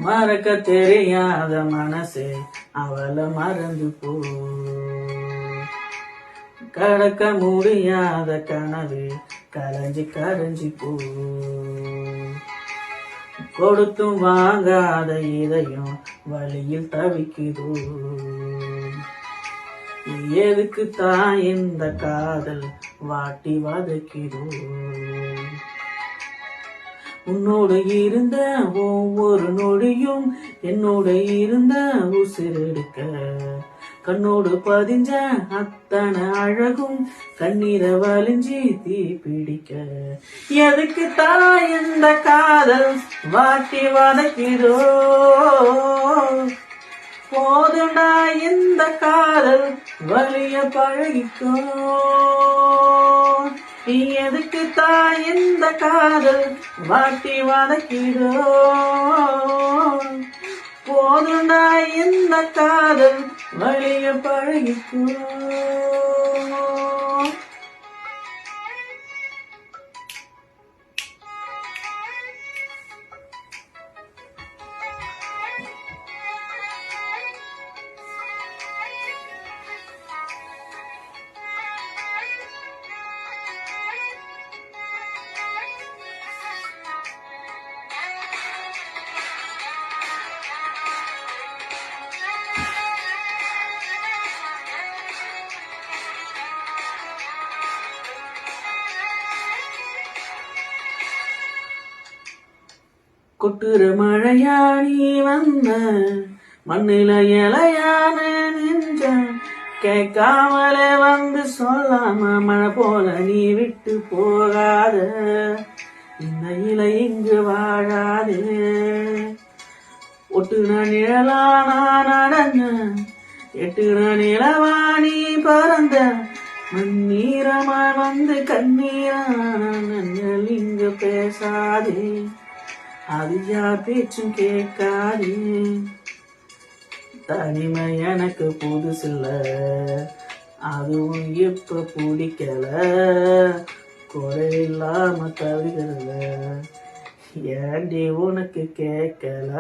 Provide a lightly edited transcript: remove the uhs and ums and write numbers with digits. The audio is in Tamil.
மறக்க தெரியாத மனசே அவளை மறந்து போ. கடக்க முடியாத கனவு கரைஞ்சி கரைஞ்சி போ. கொடுத்தும் வாங்காத இதயம் வழியில் தவிக்குதோ. எதுக்கு தான் இந்த காதல் வாட்டி வதக்கிதோ. உன்னோடு இருந்த ஒவ்வொரு நொடியும் என்னோட இருந்த உசிரெடுக்க. கண்ணோடு பதிஞ்ச அத்தனை அழகும் கண்ணீரை வலிஞ்சி தீ பிடிக்க. எதுக்கு தான் இந்த காதல் வாட்டி வதக்கிதோ. போதுண்டா இந்த காதல் வலிய பழகிக்கோ. எதுக்கு தான் இந்த காதல் வாட்டி வதக்கிதோ. போதுண்டா இந்த காதல் வலிய பழகிக்கோ. கொட்டுற மழையா நீ வந்த மண்ணில இலையான நின்ற. கேட்காமலே வந்து சொல்லாம மழை போல நீ விட்டு போகாத. இந்த இலை இங்கு வாழாதே. ஒட்டுன நிழலானா நடந்த எட்டுன நிலவாணி பறந்த. மண்ணீரமா வந்து கண்ணீரான இங்கு பேசாதே. அது யார் பேச்சும் கேட்காதே. தனிமை எனக்கு புதுசில்ல, அதுவும் இப்ப பிடிக்கல. குறையில்லாம தவிரல, ஏண்டி உனக்கு கேட்கல.